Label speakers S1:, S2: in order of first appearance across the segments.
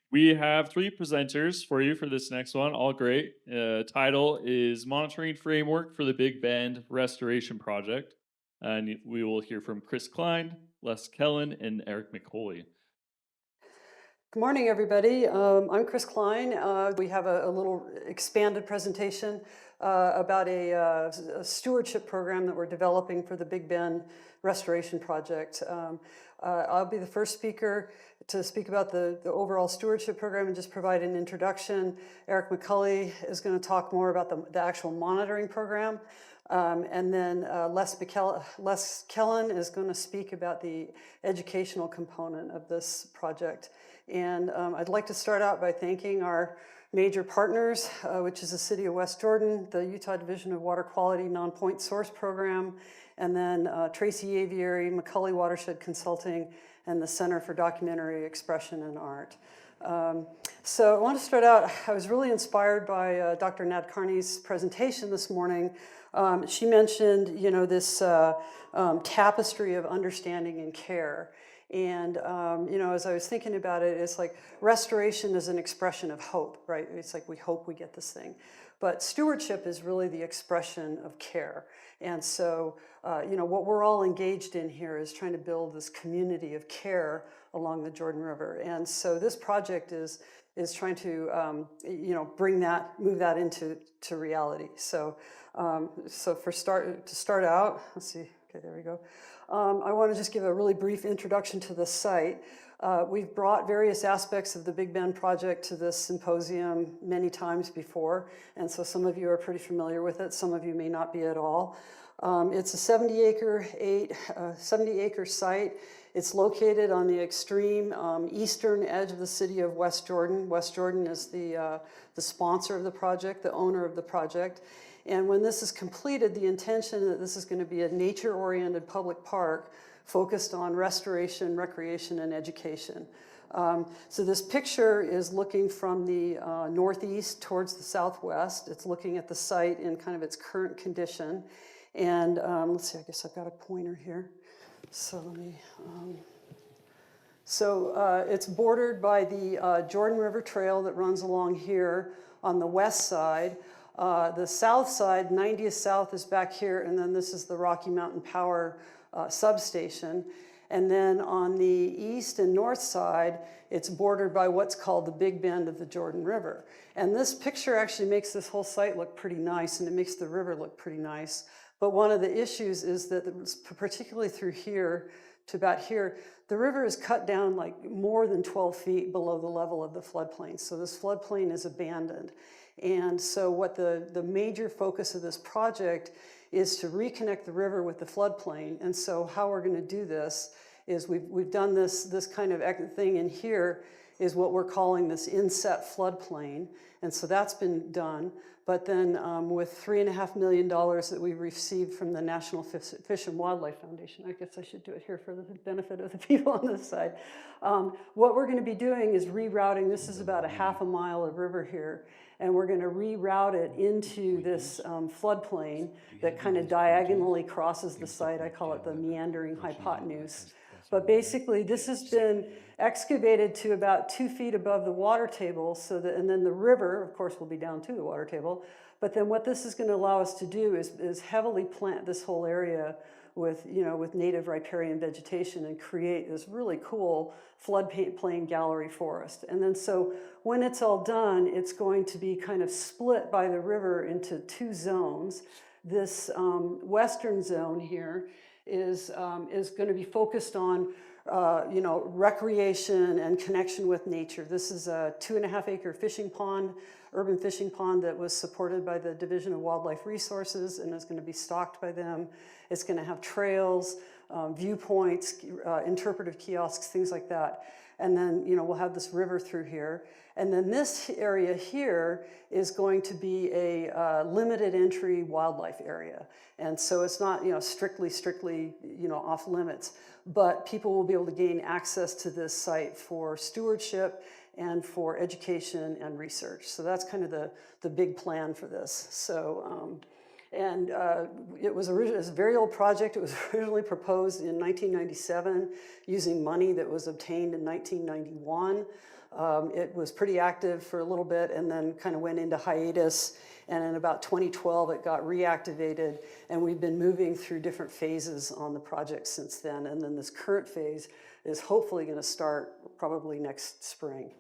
S1: We have three presenters for you for this next one, all great. Title is Monitoring Framework for the Big Bend Restoration Project. And we will hear from Chris Cline, Les Kellen, and Eric McCulley.
S2: Good morning, everybody. I'm Chris Cline. We have a little expanded presentation about a stewardship program that we're developing for the Big Bend Restoration Project. I'll be the first speaker to speak about the overall stewardship program and just provide an introduction. Eric McCulley is going to talk more about the actual monitoring program. And then Les Kellen is going to speak about the educational component of this project. And I'd like to start out by thanking our major partners, which is the City of West Jordan, the Utah Division of Water Quality Non-Point Source Program, and then Tracy Aviary, McCulley Watershed Consulting, and the Center for Documentary Expression and Art. So I want to start out, I was really inspired by Dr. Nad Carney's presentation this morning. She mentioned, this tapestry of understanding and care. And, as I was thinking about it, it's like restoration is an expression of hope, right? It's like we hope we get this thing. But stewardship is really the expression of care. And so, what we're all engaged in here is trying to build this community of care along the Jordan River. And so this project is trying to, move that into reality. So, to start out, let's see, okay, there we go. I want to just give a really brief introduction to the site. We've brought various aspects of the Big Bend project to this symposium many times before, and so some of you are pretty familiar with it, some of you may not be at all. It's a 70-acre site. It's located on the extreme eastern edge of the city of West Jordan. West Jordan is the sponsor of the project, the owner of the project. And when this is completed, the intention that this is going to be a nature-oriented public park focused on restoration, recreation, and education. So this picture is looking from the northeast towards the southwest. It's looking at the site in kind of its current condition. And let's see, I guess I've got a pointer here. So let me... it's bordered by the Jordan River Trail that runs along here on the west side. The south side, 90th South, is back here, and then this is the Rocky Mountain Power substation. And then on the east and north side, it's bordered by what's called the Big Bend of the Jordan River. And this picture actually makes this whole site look pretty nice, and it makes the river look pretty nice. But one of the issues is that, particularly through here to about here, the river is cut down like more than 12 feet below the level of the floodplain. So this floodplain is abandoned. And so what the major focus of this project is to reconnect the river with the floodplain. And so how we're going to do this is we've done this kind of thing in here is what we're calling this inset floodplain. And so that's been done. But then with $3.5 million that we received from the National Fish and Wildlife Foundation, I guess I should do it here for the benefit of the people on this side. What we're going to be doing is rerouting. This is about a half a mile of river here. And we're going to reroute it into this floodplain that kind of diagonally crosses the site. I call it the meandering hypotenuse. But basically, this has been excavated to about 2 feet above the water table, and then the river, of course, will be down to the water table. But then what this is going to allow us to do is heavily plant this whole area with native riparian vegetation and create this really cool floodplain gallery forest. And then so when it's all done, it's going to be kind of split by the river into two zones. This western zone here is going to be focused on recreation and connection with nature. This is a 2.5-acre fishing pond, urban fishing pond that was supported by the Division of Wildlife Resources and is going to be stocked by them. It's going to have trails, viewpoints, interpretive kiosks, things like that. And then, we'll have this river through here. And then this area here is going to be a limited entry wildlife area. And so it's not, strictly, off limits, but people will be able to gain access to this site for stewardship and for education and research. So that's kind of the big plan for this. So, And it was a very old project. It was originally proposed in 1997 using money that was obtained in 1991. It was pretty active for a little bit and then kind of went into hiatus. And in about 2012, it got reactivated. And we've been moving through different phases on the project since then. And then this current phase is hopefully going to start probably next spring.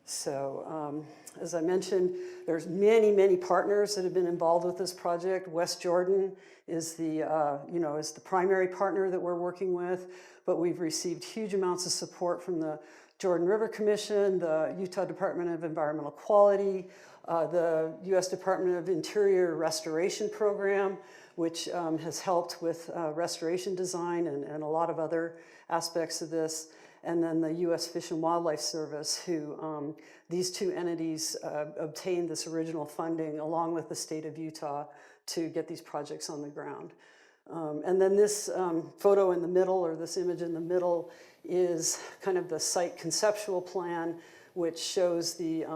S2: So as I mentioned, there's many, many partners that have been involved with this project. West Jordan is the primary partner that we're working with, but we've received huge amounts of support from the Jordan River Commission, the Utah Department of Environmental Quality, the U.S. Department of Interior Restoration Program, which has helped with restoration design and a lot of other aspects of this. And then the U.S. Fish and Wildlife Service, who these two entities obtained this original funding along with the state of Utah to get these projects on the ground. And then this photo in the middle, or this image in the middle, is kind of the site conceptual plan, which shows the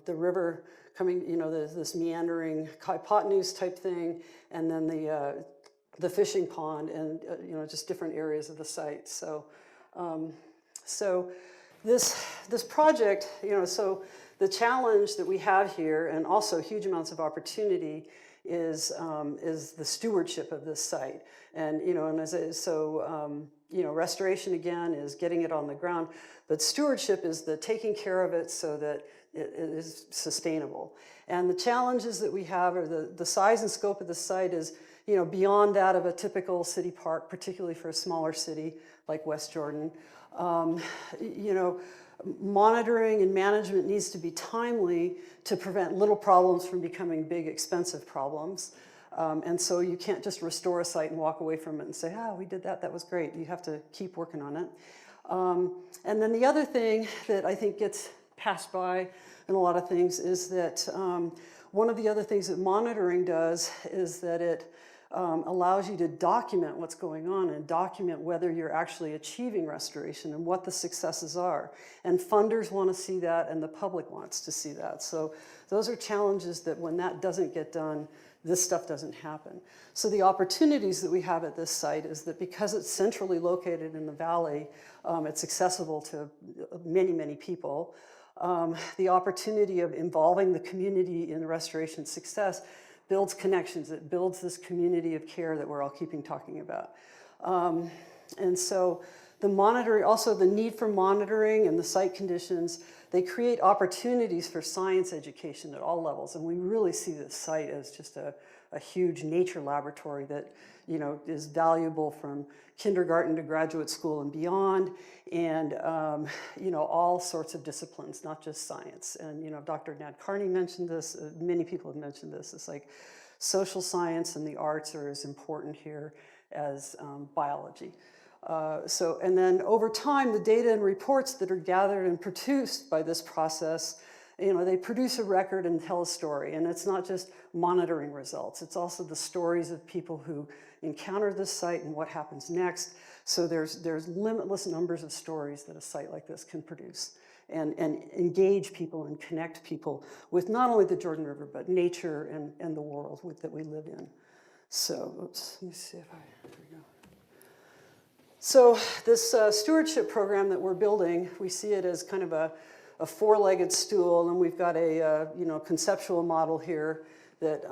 S2: river coming, this meandering hypotenuse type thing, and then the fishing pond, and just different areas of the site. So this project, so the challenge that we have here, and also huge amounts of opportunity, is the stewardship of this site. And restoration again is getting it on the ground, but stewardship is the taking care of it so that it is sustainable. And the challenges that we have, or the size and scope of the site, is beyond that of a typical city park, particularly for a smaller city like West Jordan. Monitoring and management needs to be timely to prevent little problems from becoming big, expensive problems. And so you can't just restore a site and walk away from it and say, we did that, that was great. You have to keep working on it. And then the other thing that I think gets passed by in a lot of things is that one of the other things that monitoring does is that it allows you to document what's going on and document whether you're actually achieving restoration and what the successes are. And funders want to see that, and the public wants to see that. So those are challenges that when that doesn't get done, this stuff doesn't happen. So the opportunities that we have at this site is that because it's centrally located in the valley, it's accessible to many, many people. The opportunity of involving the community in the restoration success builds connections. It builds this community of care that we're all keeping talking about. And so the monitoring, also the need for monitoring and the site conditions, they create opportunities for science education at all levels. And we really see this site as just a huge nature laboratory that is valuable from kindergarten to graduate school and beyond, and all sorts of disciplines, not just science. And Dr. Nat Carney mentioned this, many people have mentioned this. It's like social science and the arts are as important here as biology. And then over time, the data and reports that are gathered and produced by this process, they produce a record and tell a story. And it's not just monitoring results. It's also the stories of people who encounter this site and what happens next. So there's limitless numbers of stories that a site like this can produce and engage people and connect people with not only the Jordan River, but nature and the world that we live in. So, let me see if there we go. So this stewardship program that we're building, we see it as kind of a four-legged stool, and we've got a conceptual model here that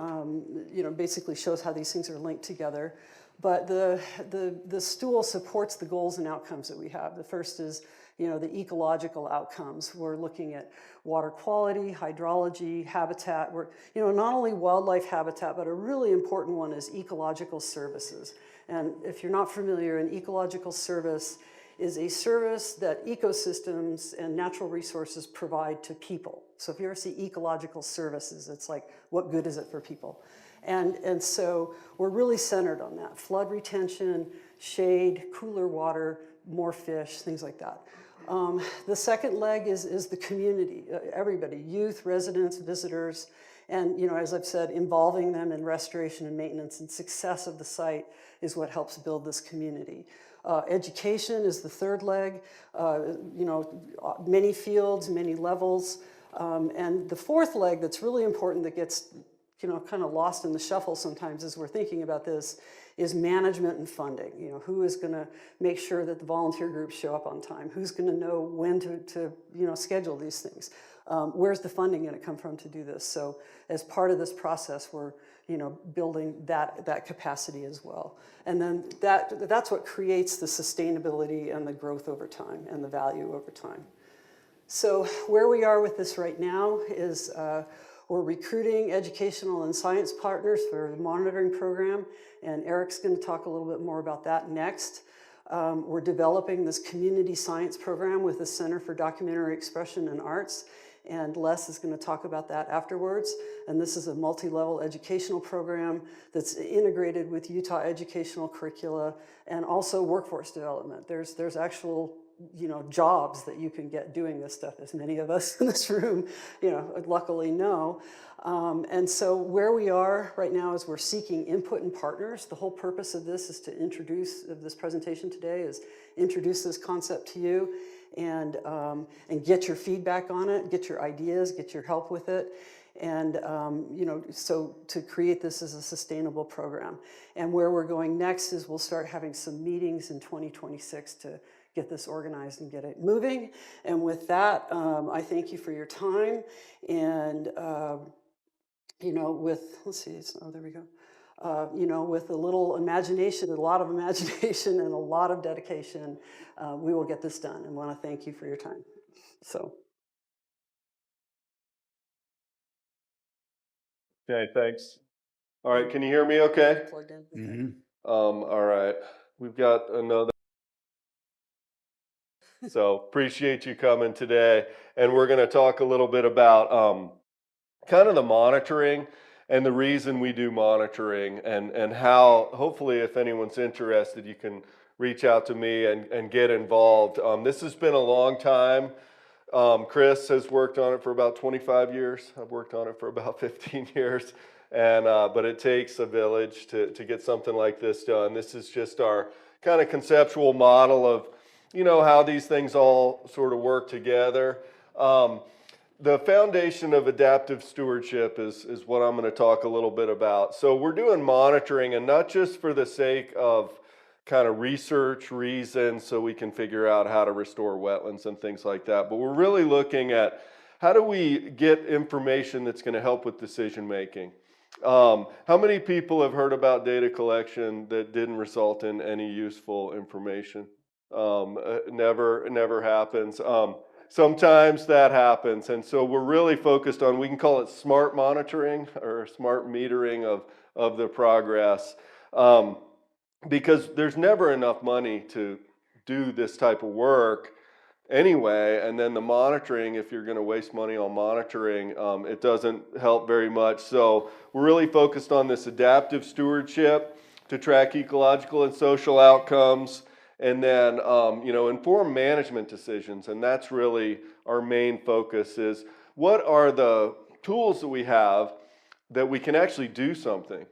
S2: basically shows how these things are linked together. But the stool supports the goals and outcomes that we have. The first is the ecological outcomes. We're looking at water quality, hydrology, habitat. We're not only wildlife habitat, but a really important one is ecological services. And if you're not familiar, an ecological service is a service that ecosystems and natural resources provide to people. So if you ever see ecological services, it's like, what good is it for people? And so we're really centered on that. Flood retention, shade, cooler water, more fish, things like that. The second leg is the community, everybody, youth, residents, visitors, and as I've said, involving them in restoration and maintenance and success of the site is what helps build this community. Education is the third leg, many fields, many levels. And the fourth leg that's really important that gets kind of lost in the shuffle sometimes as we're thinking about this, is management and funding. Who is going to make sure that the volunteer groups show up on time? Who's going to know when to schedule these things? Where's the funding going to come from to do this? So as part of this process, we're building that capacity as well. And then that's what creates the sustainability and the growth over time and the value over time. So where we are with this right now is we're recruiting educational and science partners for the monitoring program, and Eric's going to talk a little bit more about that next. We're developing this community science program with the Center for Documentary Expression and Arts, and Les is going to talk about that afterwards. And this is a multi-level educational program that's integrated with Utah educational curricula and also workforce development. There's actual jobs that you can get doing this stuff, as many of us in this room, luckily know. And so where we are right now is we're seeking input and partners. The whole purpose of this is to this presentation today is introduce this concept to you and get your feedback on it, get your ideas, get your help with it. And, so to create this as a sustainable program. And where we're going next is we'll start having some meetings in 2026 to get this organized and get it moving. And with that, I thank you for your time. And, let's see, there we go. With a little imagination, a lot of imagination and a lot of dedication, we will get this done. And want to thank you for your time. So.
S3: Okay, thanks. All right, can you hear me okay?
S2: Plugged in.
S4: Mm-hmm.
S3: All right, we've got another. So appreciate you coming today. And we're going to talk a little bit about kind of the monitoring and the reason we do monitoring and how, hopefully, if anyone's interested, you can reach out to me and get involved. This has been a long time. Chris has worked on it for about 25 years. I've worked on it for about 15 years. And but it takes a village to get something like this done. This is just our kind of conceptual model of how these things all sort of work together. The foundation of adaptive stewardship is what I'm going to talk a little bit about. So we're doing monitoring, and not just for the sake of kind of research reasons so we can figure out how to restore wetlands and things like that, but we're really looking at how do we get information that's going to help with decision making. How many people have heard about data collection that didn't result in any useful information? Never happens. Sometimes that happens, and so we're really focused on, we can call it smart monitoring or smart metering of the progress, because there's never enough money to do this type of work anyway, and then the monitoring, if you're going to waste money on monitoring, it doesn't help very much. So we're really focused on this adaptive stewardship to track ecological and social outcomes, and then inform management decisions. And that's really our main focus, is what are the tools that we have that we can actually do something.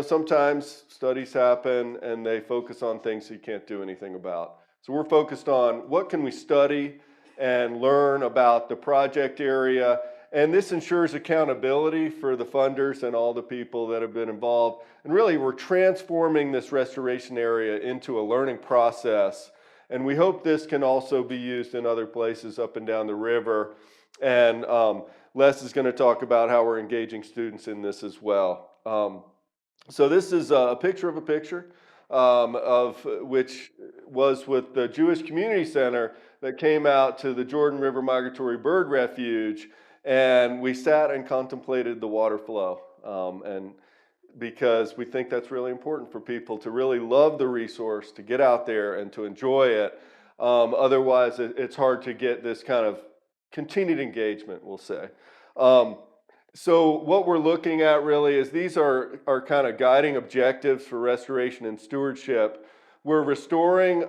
S3: Sometimes studies happen and they focus on things you can't do anything about. So we're focused on what can we study and learn about the project area. And this ensures accountability for the funders and all the people that have been involved. And really, we're transforming this restoration area into a learning process. And we hope this can also be used in other places up and down the river. And Les is going to talk about how we're engaging students in this as well. So this is a picture of a picture, of which was with the Jewish Community Center that came out to the Jordan River Migratory Bird Refuge. And we sat and contemplated the water flow, and because we think that's really important for people to really love the resource, to get out there and to enjoy it. Otherwise, it's hard to get this kind of continued engagement, we'll say. So what we're looking at really is these are kind of guiding objectives for restoration and stewardship. We're restoring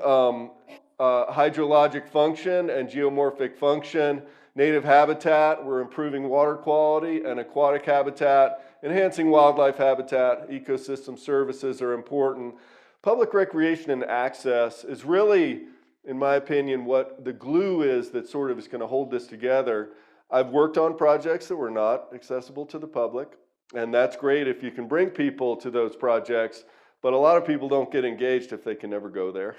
S3: hydrologic function and geomorphic function, native habitat, we're improving water quality and aquatic habitat, enhancing wildlife habitat, ecosystem services are important. Public recreation and access is really, in my opinion, what the glue is that sort of is going to hold this together. I've worked on projects that were not accessible to the public. And that's great if you can bring people to those projects, but a lot of people don't get engaged if they can never go there.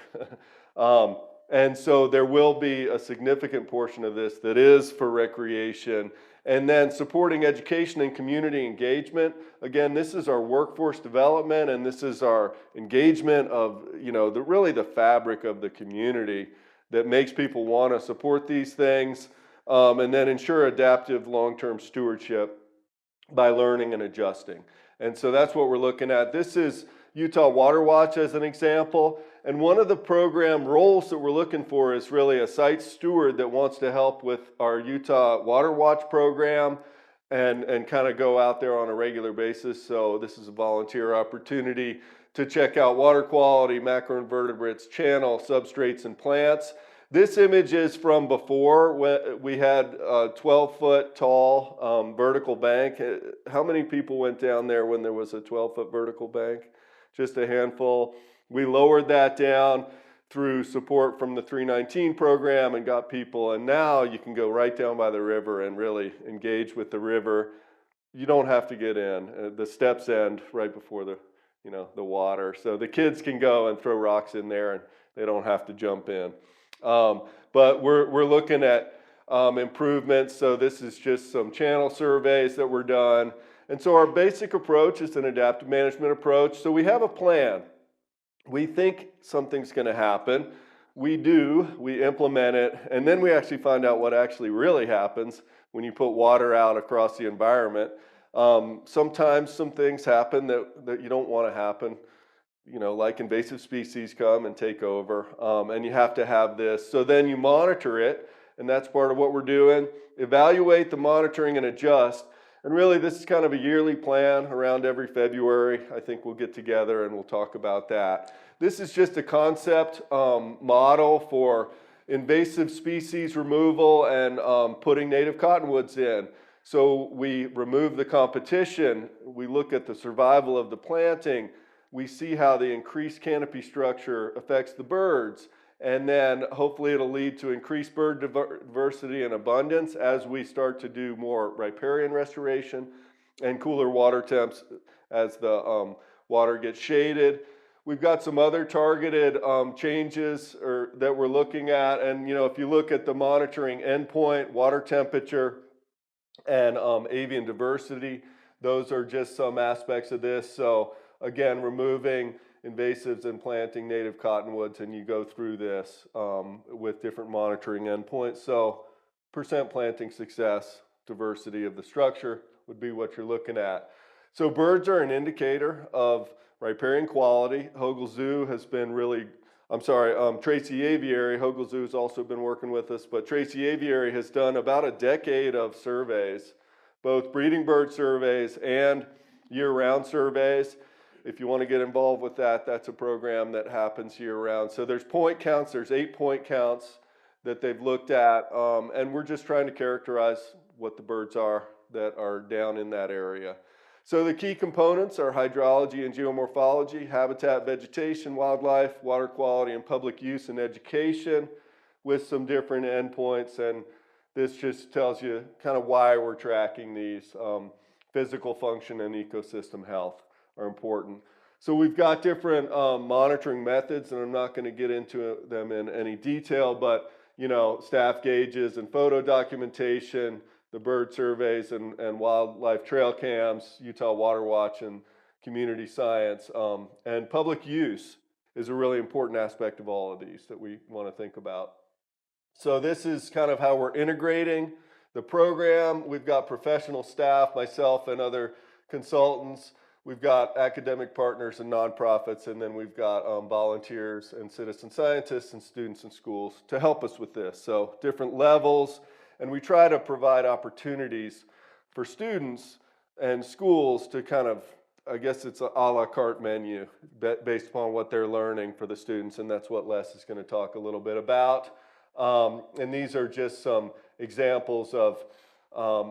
S3: And so there will be a significant portion of this that is for recreation. And then supporting education and community engagement. Again, this is our workforce development, and this is our engagement of, really the fabric of the community that makes people want to support these things. And then ensure adaptive long-term stewardship by learning and adjusting. And so that's what we're looking at. This is Utah Water Watch as an example. And one of the program roles that we're looking for is really a site steward that wants to help with our Utah Water Watch program and kind of go out there on a regular basis. So this is a volunteer opportunity to check out water quality, macroinvertebrates, channel, substrates, and plants. This image is from before when we had a 12-foot tall vertical bank. How many people went down there when there was a 12-foot vertical bank? Just a handful. We lowered that down through support from the 319 program and got people, and now you can go right down by the river and really engage with the river. You don't have to get in. The steps end right before the water. So the kids can go and throw rocks in there and they don't have to jump in. But we're looking at improvements. So this is just some channel surveys that were done. And so our basic approach is an adaptive management approach. So we have a plan. We think something's going to happen. We implement it, and then we actually find out what actually really happens when you put water out across the environment. Sometimes some things happen that you don't want to happen, like invasive species come and take over, and you have to have this. So then you monitor it, and that's part of what we're doing. Evaluate the monitoring and adjust. And really, this is kind of a yearly plan around every February. I think we'll get together and we'll talk about that. This is just a concept model for invasive species removal and putting native cottonwoods in. So we remove the competition. We look at the survival of the planting. We see how the increased canopy structure affects the birds. And then hopefully it'll lead to increased bird diversity and abundance as we start to do more riparian restoration and cooler water temps as the water gets shaded. We've got some other targeted changes that we're looking at. And if you look at the monitoring endpoint, water temperature and avian diversity, those are just some aspects of this. So again, removing invasives and planting native cottonwoods, and you go through this with different monitoring endpoints. So percent planting success, diversity of the structure would be what you're looking at. So birds are an indicator of riparian quality. Hogle Zoo has been Tracy Aviary, Hogle Zoo has also been working with us, but Tracy Aviary has done about a decade of surveys, both breeding bird surveys and year-round surveys. If you want to get involved with that, that's a program that happens year-round. So there's point counts, there's 8 point counts that they've looked at, and we're just trying to characterize what the birds are that are down in that area. So the key components are hydrology and geomorphology, habitat, vegetation, wildlife, water quality, and public use and education with some different endpoints. And this just tells you kind of why we're tracking these. Physical function and ecosystem health are important. So we've got different monitoring methods, and I'm not going to get into them in any detail, but staff gauges and photo documentation, the bird surveys and wildlife trail cams, Utah Water Watch, and community science. And public use is a really important aspect of all of these that we want to think about. So this is kind of how we're integrating the program. We've got professional staff, myself and other consultants. We've got academic partners and nonprofits, and then we've got volunteers and citizen scientists and students in schools to help us with this. So different levels, and we try to provide opportunities for students and schools to kind of, I guess it's a la carte menu based upon what they're learning for the students, and that's what Les is going to talk a little bit about. And these are just some examples of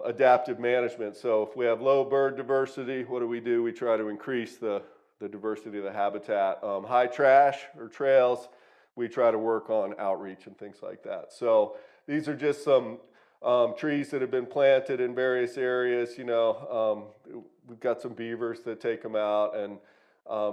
S3: adaptive management. So if we have low bird diversity, what do? We try to increase the diversity of the habitat. High trash or trails, we try to work on outreach and things like that. So these are just some trees that have been planted in various areas. We've got some beavers that take them out, and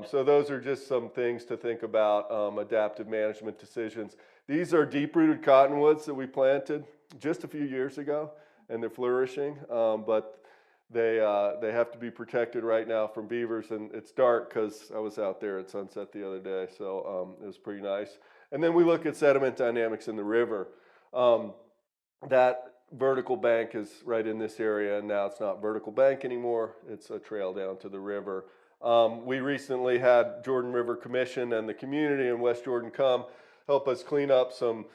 S3: so those are just some things to think about, adaptive management decisions. These are deep-rooted cottonwoods that we planted just a few years ago, and they're flourishing, but they have to be protected right now from beavers, and it's dark because I was out there at sunset the other day, so it was pretty nice. And then we look at sediment dynamics in the river. That vertical bank is right in this area, and now it's not vertical bank anymore. It's a trail down to the river. We recently had Jordan River Commission and the community in West Jordan come help us clean up some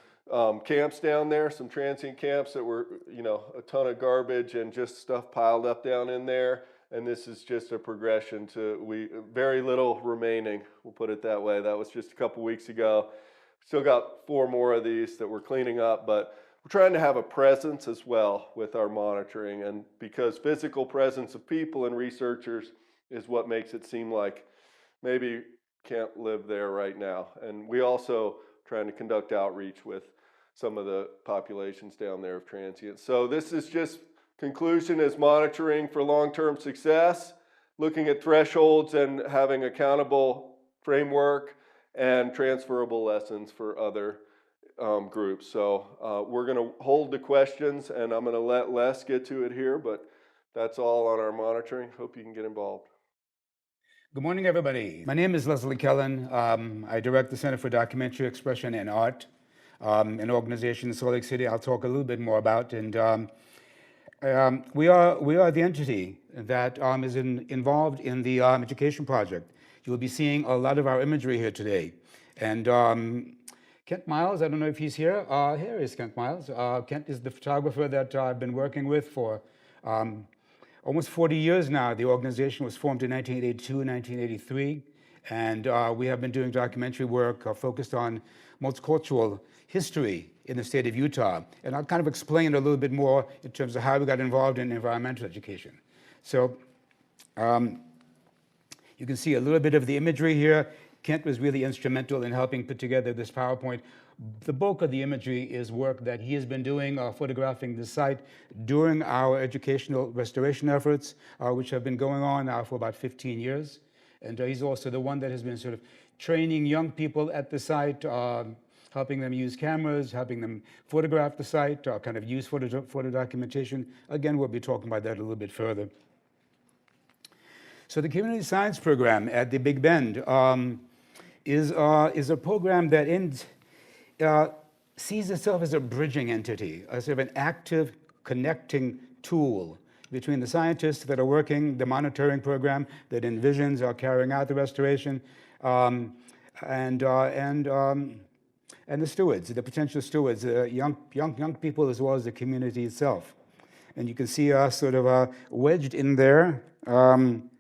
S3: camps down there, some transient camps that were, a ton of garbage and just stuff piled up down in there. And this is just a progression to very little remaining, we'll put it that way. That was just a couple weeks ago. Still got 4 more of these that we're cleaning up, but we're trying to have a presence as well with our monitoring, and because physical presence of people and researchers is what makes it seem like maybe can't live there right now. And we also trying to conduct outreach with some of the populations down there of transients. So this is just conclusion is monitoring for long-term success, looking at thresholds and having accountable framework and transferable lessons for other groups. So we're going to hold the questions, and I'm going to let Les get to it here, but that's all on our monitoring. Hope you can get involved.
S4: Good morning, everybody. My name is Leslie Kelen. I direct the Center for Documentary Expression and Art, an organization in Salt Lake City I'll talk a little bit more about. And we are the entity that is involved in the education project. You'll be seeing a lot of our imagery here today. And Kent Miles, I don't know if he's here. Here is Kent Miles. Kent is the photographer that I've been working with for almost 40 years now. The organization was formed in 1982, 1983, and we have been doing documentary work focused on multicultural history in the state of Utah. And I'll kind of explain a little bit more in terms of how we got involved in environmental education. So you can see a little bit of the imagery here. Kent was really instrumental in helping put together this PowerPoint. The bulk of the imagery is work that he has been doing, photographing the site during our educational restoration efforts, which have been going on now for about 15 years. And he's also the one that has been sort of training young people at the site, helping them use cameras, helping them photograph the site, kind of use photo documentation. Again, we'll be talking about that a little bit further. So the Community Science Program at the Big Bend is a program that sees itself as a bridging entity, as sort of an active connecting tool between the scientists that are working the monitoring program that envisions carrying out the restoration, and the stewards, the potential stewards, young people as well as the community itself. And you can see us sort of wedged in there. I'm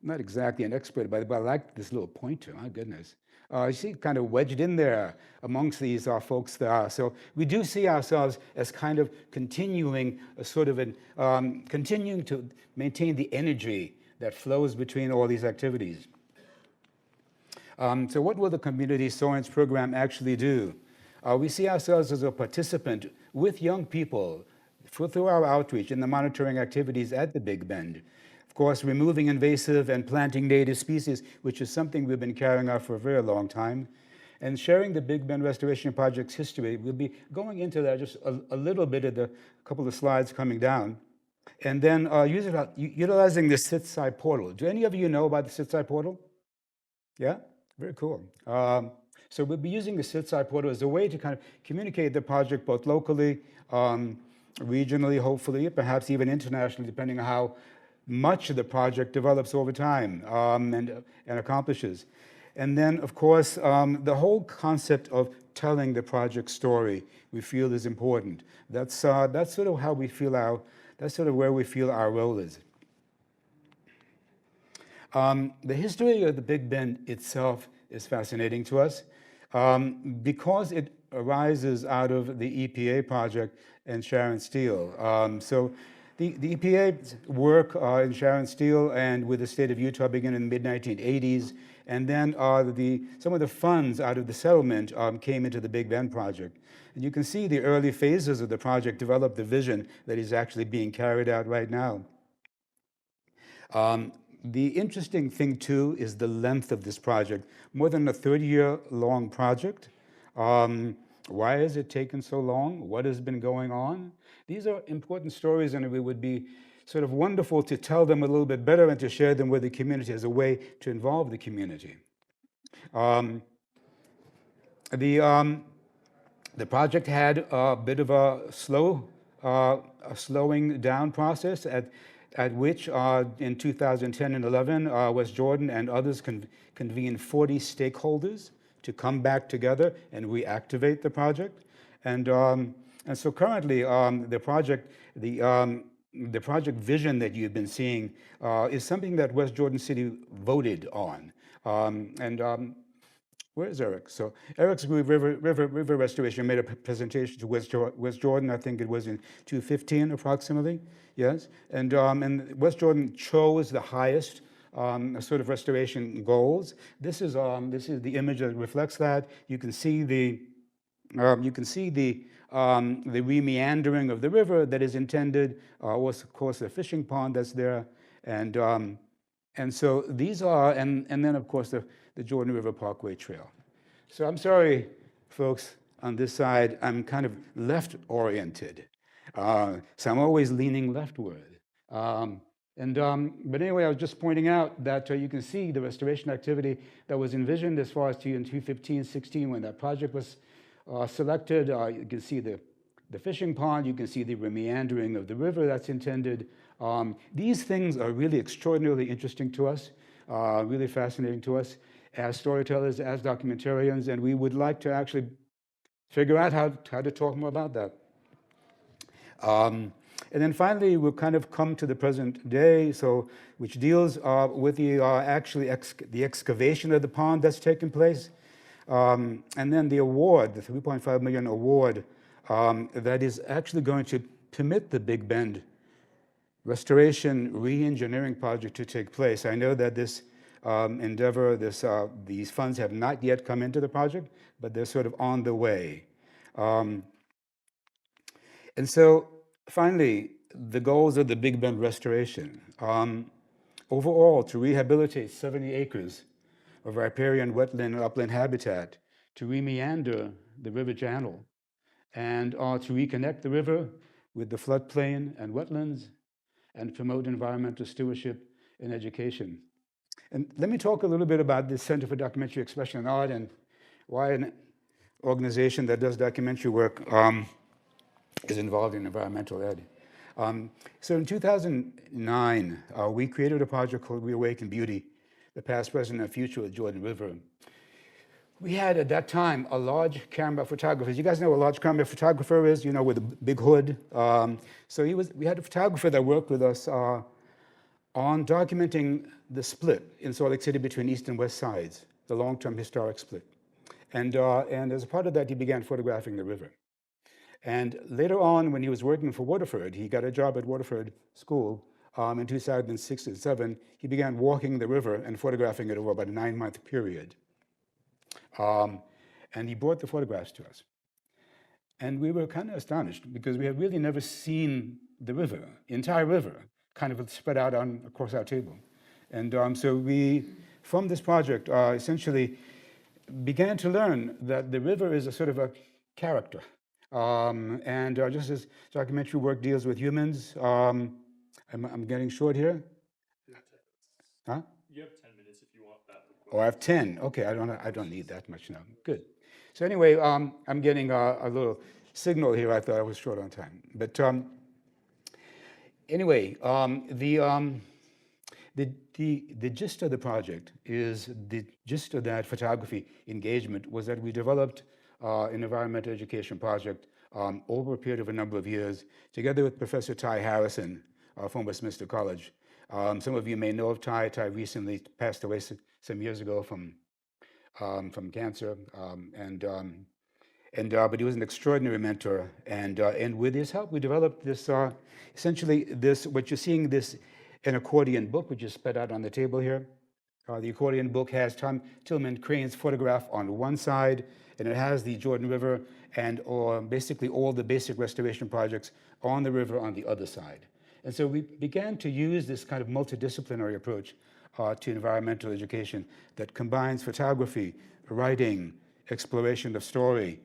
S4: not exactly an expert, but I like this little pointer, my goodness. You see kind of wedged in there amongst these folks there. So we do see ourselves as kind of continuing continuing to maintain the energy that flows between all these activities. So what will the Community Science Program actually do? We see ourselves as a participant with young people through our outreach in the monitoring activities at the Big Bend. Of course, removing invasive and planting native species, which is something we've been carrying out for a very long time, and sharing the Big Bend Restoration Project's history. We'll be going into that just a little bit at the couple of slides coming down. And then utilizing the SITSI portal. Do any of you know about the SITSI portal? Yeah? Very cool. So we'll be using the SITSI portal as a way to kind of communicate the project both locally, regionally, hopefully, perhaps even internationally, depending on how much of the project develops over time and accomplishes. And then, of course, the whole concept of telling the project story we feel is important. That's sort of how we feel that's sort of where we feel our role is. The history of the Big Bend itself is fascinating to us because it arises out of the EPA project and Sharon Steel. So The EPA's work in Sharon Steel and with the state of Utah began in the mid-1980s, and then some of the funds out of the settlement came into the Big Bend project. And you can see the early phases of the project developed the vision that is actually being carried out right now. The interesting thing, too, is the length of this project. More than a 30-year-long project. Why has it taken so long? What has been going on? These are important stories, and it would be sort of wonderful to tell them a little bit better and to share them with the community as a way to involve the community. The project had a bit of a slowing down process at which in 2010 and 11, West Jordan and others convened 40 stakeholders to come back together and reactivate the project. And so currently, the project vision that you've been seeing is something that West Jordan City voted on. Where is Eric? So Eric's river restoration made a presentation to West Jordan. I think it was in 2015 approximately. Yes, and West Jordan chose the highest sort of restoration goals. This is the image that reflects that. You can see the remeandering of the river that is intended. Was of course the fishing pond that's there, and so these are, and then of course the Jordan River Parkway Trail. So I'm sorry, folks, on this side, I'm kind of left-oriented. So I'm always leaning leftward. But anyway, I was just pointing out that you can see the restoration activity that was envisioned as far as in 2015-16 when that project was selected. You can see the fishing pond, you can see the remeandering of the river that's intended. These things are really extraordinarily interesting to us, really fascinating to us as storytellers, as documentarians, and we would like to actually figure out how to talk more about that. And then finally, we'll kind of come to the present day, which deals with the excavation of the pond that's taken place, and then the award, the $3.5 million award that is actually going to permit the Big Bend restoration re-engineering project to take place. I know that this endeavor, these funds have not yet come into the project, but they're sort of on the way. And so finally, the goals of the Big Bend restoration. Overall, to rehabilitate 70 acres of riparian wetland and upland habitat, to remeander the river channel, and to reconnect the river with the floodplain and wetlands, and promote environmental stewardship and education. And let me talk a little bit about the Center for Documentary Expression and Art and why an organization that does documentary work is involved in environmental ed. So in 2009, we created a project called Reawaken Beauty, the past, present, and future of Jordan River. We had at that time a large camera photographer. You guys know what a large camera photographer is, you know, with a big hood. So we had a photographer that worked with us on documenting the split in Salt Lake City between east and west sides, the long-term historic split. And as a part of that, he began photographing the river. And later on, when he was working for Waterford, he got a job at Waterford School in 2006 and 2007. He began walking the river and photographing it over about a 9-month period. And he brought the photographs to us. And we were kind of astonished because we had really never seen the river, the entire river, kind of spread out across our table. And so we, from this project, essentially began to learn that the river is a sort of a character. And just as documentary work deals with humans, I'm getting short here. Huh?
S1: You have 10 minutes if you want that.
S4: Oh, I have 10. Okay, I don't need that much now. Good. So anyway, I'm getting a little signal here. I thought I was short on time. But anyway, the gist of the project is the gist of that photography engagement was that we developed an environmental education project over a period of a number of years, together with Professor Ty Harrison from Westminster College. Some of you may know of Ty. Ty recently passed away some years ago from cancer, but he was an extraordinary mentor. And with his help, we developed this, essentially this, what you're seeing, this an accordion book, which is spread out on the table here. The accordion book has Tom Tillman Crane's photograph on one side, and it has the Jordan River and basically all the basic restoration projects on the river on the other side. And so we began to use this kind of multidisciplinary approach to environmental education that combines photography, writing, exploration of story,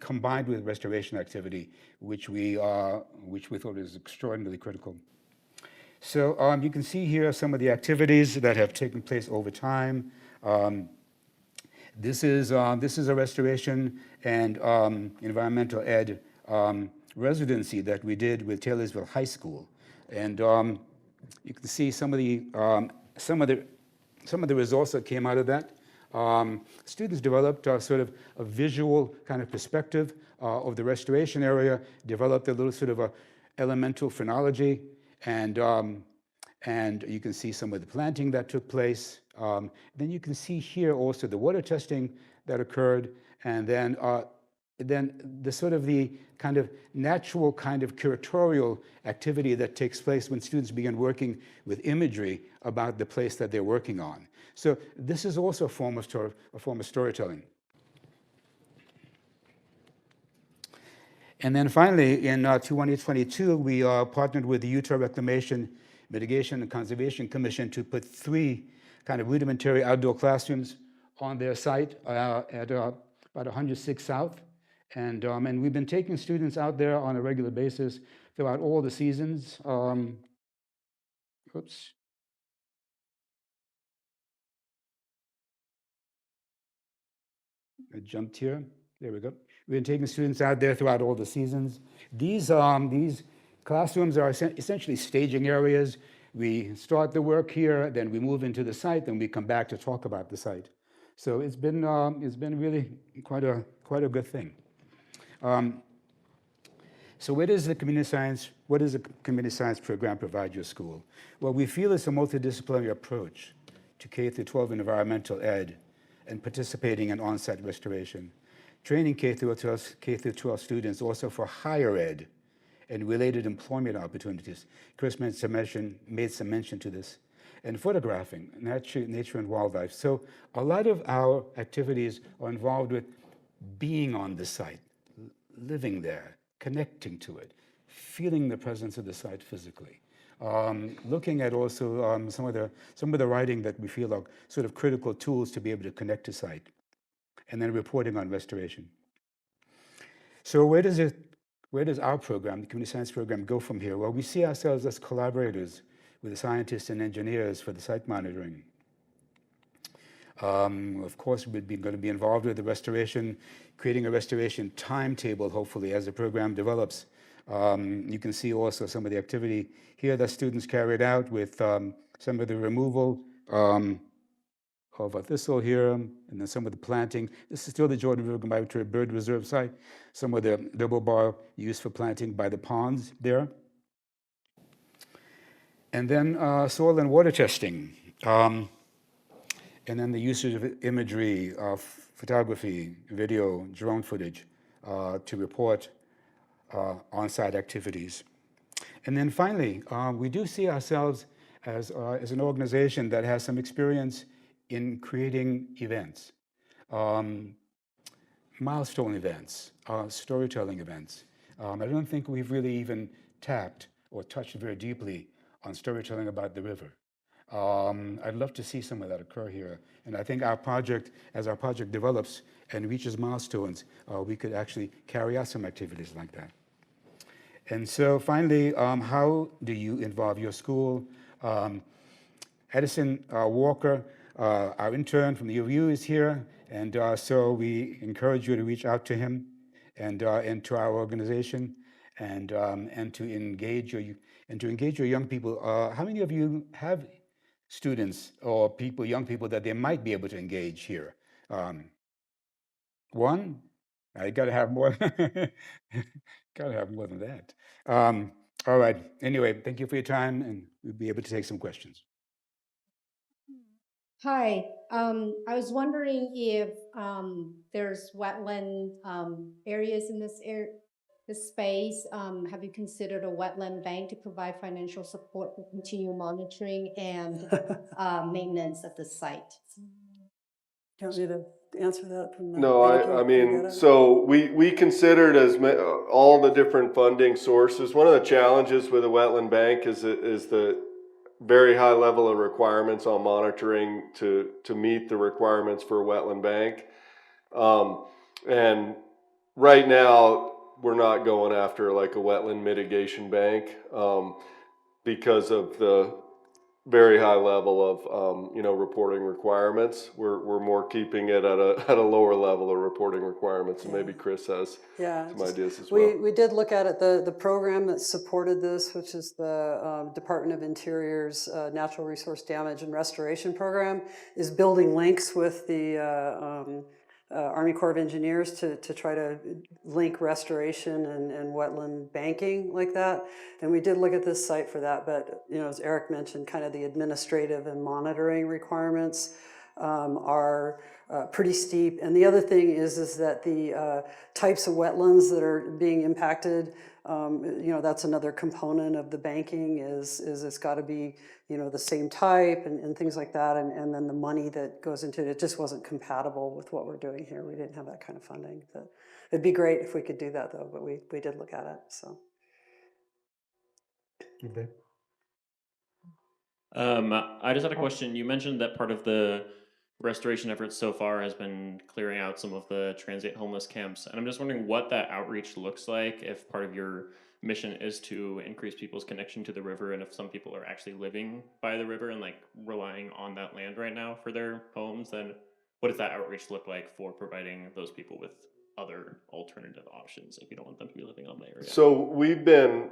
S4: combined with restoration activity, which we thought was extraordinarily critical. So you can see here some of the activities that have taken place over time. This is a restoration and environmental ed residency that we did with Taylorsville High School, and you can see some of the results that came out of that. Students developed sort of a visual kind of perspective of the restoration area, developed a little sort of a elemental phrenology, and you can see some of the planting that took place. Then you can see here also the water testing that occurred, and then the sort of the kind of natural kind of curatorial activity that takes place when students begin working with imagery about the place that they're working on. So this is also a form of storytelling. And then finally, in 2022, we partnered with the Utah Reclamation, Mitigation, and Conservation Commission to put 3 kind of rudimentary outdoor classrooms on their site at about 106 South. And we've been taking students out there on a regular basis throughout all the seasons. Oops. I jumped here. There we go. We've been taking students out there throughout all the seasons. These classrooms are essentially staging areas. We start the work here, then we move into the site, then we come back to talk about the site. So it's been really quite a good thing. So what does the community science program provide your school? Well, we feel it's a multidisciplinary approach to K-12 environmental ed and participating in on-site restoration, training K-12 students also for higher ed and related employment opportunities. Chris made some mention to this, and photographing nature and wildlife. So a lot of our activities are involved with being on the site, living there, connecting to it, feeling the presence of the site physically. Looking at also some of the writing that we feel are sort of critical tools to be able to connect to site, and then reporting on restoration. So where does our program, the community science program, go from here? Well, we see ourselves as collaborators with the scientists and engineers for the site monitoring. Of course, we're going to be involved with the restoration, creating a restoration timetable, hopefully, as the program develops. You can see also some of the activity here that students carried out with some of the removal of a thistle here, and then some of the planting. This is still the Jordan River Migratory Bird Reserve site. Some of the double bar used for planting by the ponds there. And then soil and water testing. And then the usage of imagery, photography, video, drone footage to report on-site activities. And then finally, we do see ourselves as an organization that has some experience in creating events, milestone events, storytelling events. I don't think we've really even tapped or touched very deeply on storytelling about the river. I'd love to see some of that occur here. And I think our project, as our project develops and reaches milestones, we could actually carry out some activities like that. And so finally, how do you involve your school? Edison Walker, our intern from the UVU, is here. And so we encourage you to reach out to him and to our organization and to engage your young people. How many of you have students or young people that they might be able to engage here? One? I got to have more. Got to have more than that. All right. Anyway, thank you for your time, and we'll be able to take some questions.
S5: Hi, I was wondering if there's wetland areas in this space. Have you considered a wetland bank to provide financial support for continual monitoring and maintenance of the site?
S2: You want me to answer that from the
S3: No,
S2: banking?
S3: I
S2: You
S3: mean,
S2: got it?
S3: so we considered all the different funding sources. One of the challenges with a wetland bank is the very high level of requirements on monitoring to meet the requirements for a wetland bank. And right now, we're not going after like a wetland mitigation bank because of the very high level of reporting requirements. We're more keeping it at a lower level of reporting requirements, and maybe Chris has
S2: Yeah,
S3: some ideas as well.
S2: we did look at it. The program that supported this, which is the Department of Interior's Natural Resource Damage and Restoration Program, is building links with the Army Corps of Engineers to try to link restoration and wetland banking like that. And we did look at this site for that, but as Eric mentioned, kind of the administrative and monitoring requirements are pretty steep. And the other thing is that the types of wetlands that are being impacted, that's another component of the banking is it's got to be, the same type and things like that. And then the money that goes into it just wasn't compatible with what we're doing here. We didn't have that kind of funding. But it'd be great if we could do that though, but we did look at it, so.
S4: Okay.
S1: I just had a question. You mentioned that part of the restoration efforts so far has been clearing out some of the transient homeless camps. And I'm just wondering what that outreach looks like if part of your mission is to increase people's connection to the river and if some people are actually living by the river and like relying on that land right now for their homes, then what does that outreach look like for providing those people with other alternative options if you don't want them to be living on the area?
S3: So we've been,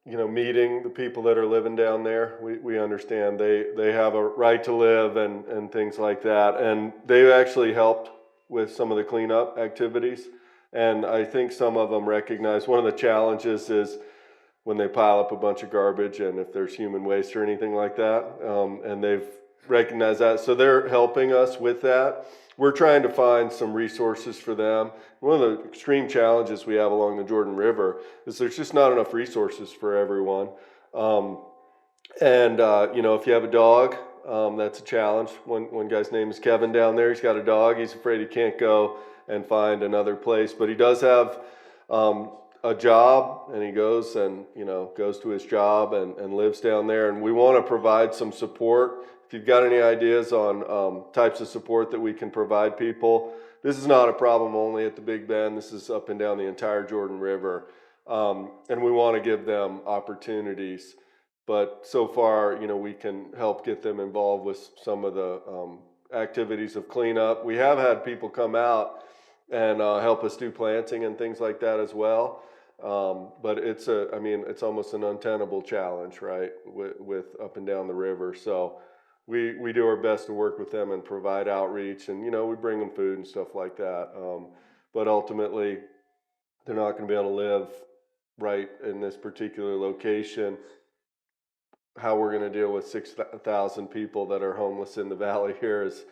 S3: meeting the people that are living down there. We understand they have a right to live and things like that. And they've actually helped with some of the cleanup activities. And I think some of them recognize one of the challenges is when they pile up a bunch of garbage and if there's human waste or anything like that. And they've recognized that. So they're helping us with that. We're trying to find some resources for them. One of the extreme challenges we have along the Jordan River is there's just not enough resources for everyone. If you have a dog, that's a challenge. One guy's name is Kevin down there. He's got a dog. He's afraid he can't go and find another place, but he does have a job, and he goes to his job and lives down there. And we want to provide some support. If you've got any ideas on types of support that we can provide people, this is not a problem only at the Big Bend. This is up and down the entire Jordan River. And we want to give them opportunities. But so far, we can help get them involved with some of the activities of cleanup. We have had people come out and help us do planting and things like that as well. But it's almost an untenable challenge, right, with up and down the river. So we do our best to work with them and provide outreach, and we bring them food and stuff like that. But ultimately, they're not going to be able to live right in this particular location. How we're going to deal with 6,000 people that are homeless in the valley here is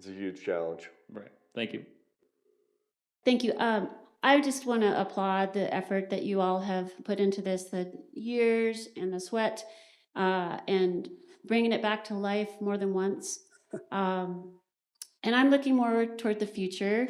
S3: a huge challenge.
S1: Right. Thank you.
S6: Thank you. I just want to applaud the effort that you all have put into this, the years and the sweat, and bringing it back to life more than once. And I'm looking more toward the future.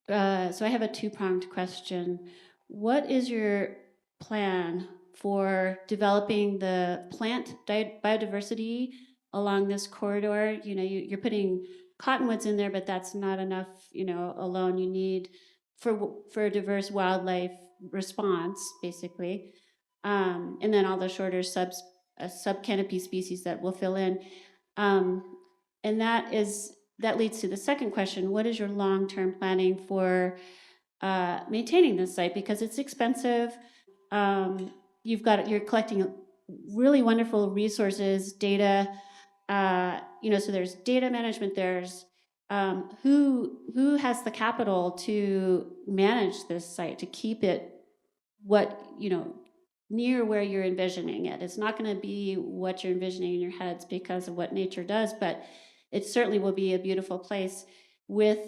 S6: So I have a two-pronged question. What is your plan for developing the plant biodiversity along this corridor? You're putting cottonwoods in there, but that's not enough, alone. You need for a diverse wildlife response, basically. And then all the shorter sub-canopy species that will fill in. And that leads to the second question. What is your long-term planning for maintaining this site? Because it's expensive. You're collecting really wonderful resources, data, so there's data management, there's who has the capital to manage this site, to keep it near where you're envisioning it. It's not going to be what you're envisioning in your heads because of what nature does, but it certainly will be a beautiful place with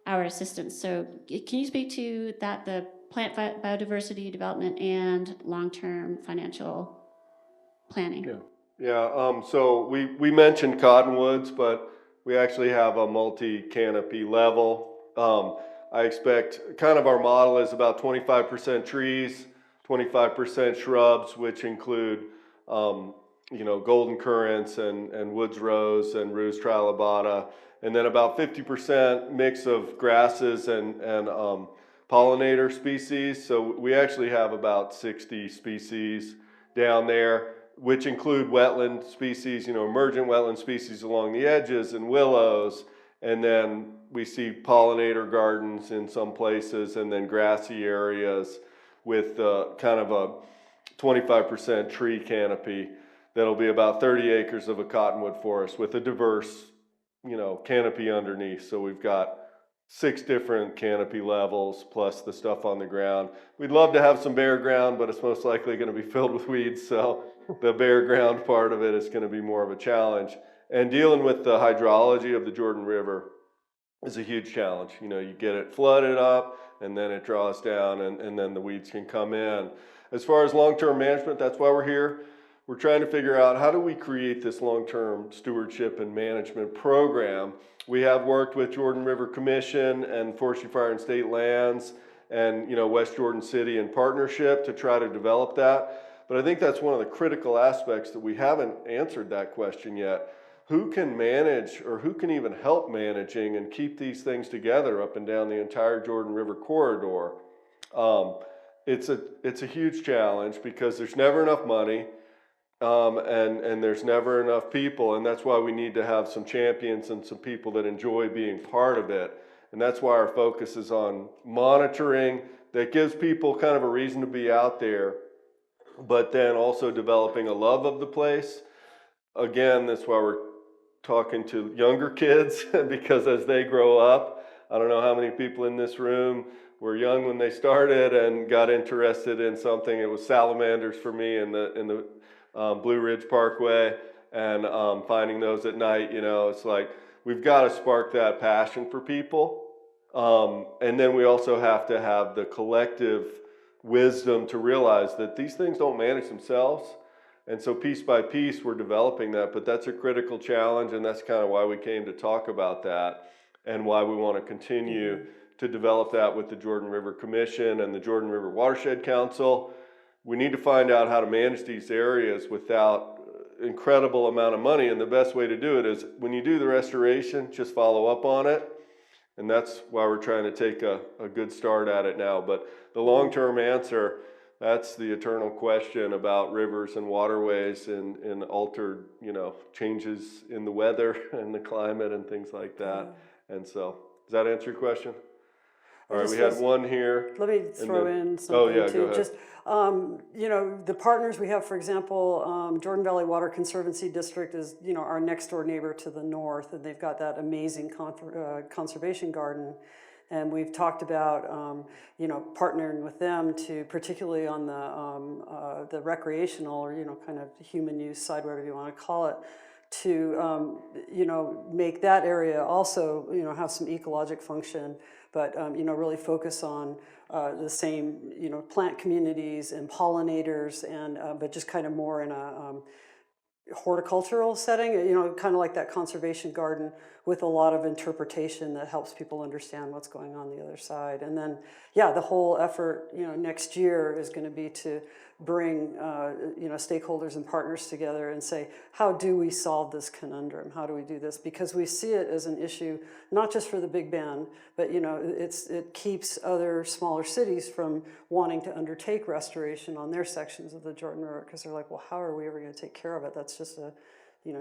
S6: our assistance. So can you speak to that, the plant biodiversity development and long-term financial planning?
S3: So we mentioned cottonwoods, but we actually have a multi-canopy level. I expect kind of our model is about 25% trees, 25% shrubs, which include, golden currants and woods rose and rose trilobata, and then about 50% mix of grasses and pollinator species. So we actually have about 60 species down there, which include wetland species, emergent wetland species along the edges and willows. And then we see pollinator gardens in some places, and then grassy areas with kind of a 25% tree canopy. That'll be about 30 acres of a cottonwood forest with a diverse, canopy underneath. So we've got 6 different canopy levels plus the stuff on the ground. We'd love to have some bare ground, but it's most likely going to be filled with weeds. So the bare ground part of it is going to be more of a challenge. And dealing with the hydrology of the Jordan River is a huge challenge. You get it flooded up and then it draws down and then the weeds can come in. As far as long-term management, that's why we're here. We're trying to figure out how do we create this long-term stewardship and management program. We have worked with Jordan River Commission and Forestry, Fire, and State Lands and West Jordan City in partnership to try to develop that. But I think that's one of the critical aspects that we haven't answered that question yet. Who can manage or who can even help managing and keep these things together up and down the entire Jordan River corridor? It's a huge challenge because there's never enough money. And there's never enough people, and that's why we need to have some champions and some people that enjoy being part of it. And that's why our focus is on monitoring that gives people kind of a reason to be out there, but then also developing a love of the place. Again, that's why we're talking to younger kids because as they grow up, I don't know how many people in this room were young when they started and got interested in something. It was salamanders for me in the Blue Ridge Parkway, and finding those at night. It's like we've got to spark that passion for people, and then we also have to have the collective wisdom to realize that these things don't manage themselves, and so piece by piece we're developing that. But that's a critical challenge, and that's kind of why we came to talk about that and why we want to continue to develop that with the Jordan River Commission and the Jordan River Watershed Council. We need to find out how to manage these areas without incredible amount of money, and the best way to do it is when you do the restoration, just follow up on it, and that's why we're trying to take a good start at it now. But the long-term answer, that's the eternal question about rivers and waterways and altered, changes in the weather and the climate and things like that. And so, does that answer your question? All right, we had one here.
S2: Let me throw in something
S3: go
S2: too.
S3: ahead.
S2: Just, the partners we have, for example, Jordan Valley Water Conservancy District is, our next door neighbor to the north, and they've got that amazing conservation garden. And we've talked about, partnering with them to, particularly on the recreational or, kind of human use side, whatever you want to call it, to, make that area also, have some ecologic function, but, really focus on the same, plant communities and pollinators, and but just kind of more in a horticultural setting, kind of like that conservation garden with a lot of interpretation that helps people understand what's going on the other side. And then, the whole effort, next year is going to be to bring, stakeholders and partners together and say, how do we solve this conundrum? How do we do this? Because we see it as an issue, not just for the Big Bend, but, it keeps other smaller cities from wanting to undertake restoration on their sections of the Jordan River, because they're like, well, how are we ever going to take care of it? That's just a,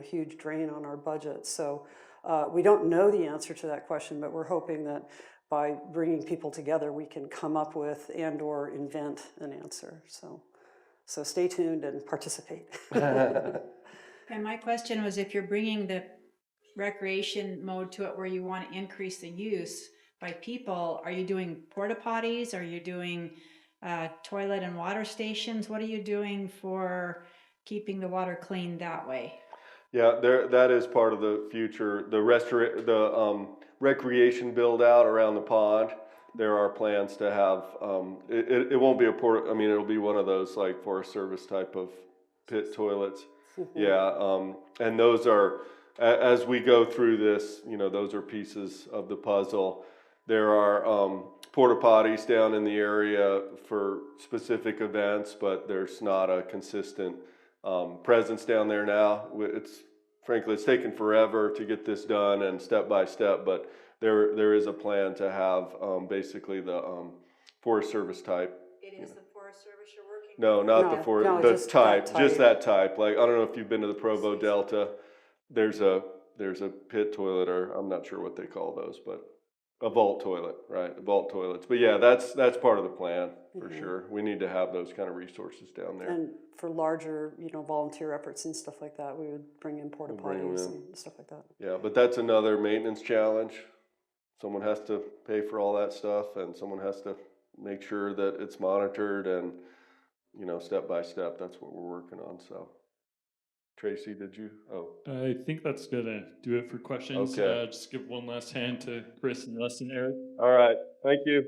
S2: huge drain on our budget. So we don't know the answer to that question, but we're hoping that by bringing people together, we can come up with and or invent an answer. So stay tuned and participate.
S7: And my question was, if you're bringing the recreation mode to it where you want to increase the use by people, are you doing porta potties? Are you doing toilet and water stations? What are you doing for keeping the water clean that way?
S3: Yeah, that is part of the future. The recreation build out around the pond. There are plans to have, it won't be a port, I mean, it'll be one of those like Forest Service type of pit toilets. Yeah, and those are, as we go through this, you know, those are pieces of the puzzle. There are, porta potties down in the area for specific events, but there's not a consistent, presence down there now. Frankly, it's taken forever to get this done and step by step, but there is a plan to have, basically the, Forest Service type.
S7: It is the Forest Service you're working with?
S3: No, not the
S2: No, no,
S3: the
S2: just that
S3: type, just
S2: type.
S3: that type. Like, I don't know if you've been to the Provo Delta. There's a pit toilet, or I'm not sure what they call those, but a vault toilet, right? The vault toilets. But yeah, that's part of the plan for sure. We need to have those kind of resources down there.
S2: And for larger, volunteer efforts and stuff like that, we would bring in porta
S3: We'll bring 'em
S2: potties
S3: in.
S2: and stuff like that.
S3: Yeah, but that's another maintenance challenge. Someone has to pay for all that stuff, and someone has to make sure that it's monitored and, step by step. That's what we're working on. So, Tracy, did you? Oh,
S1: I think that's gonna do it for questions.
S3: Okay.
S1: Just give one last hand to Chris and Lesson, Eric.
S3: all right. Thank you.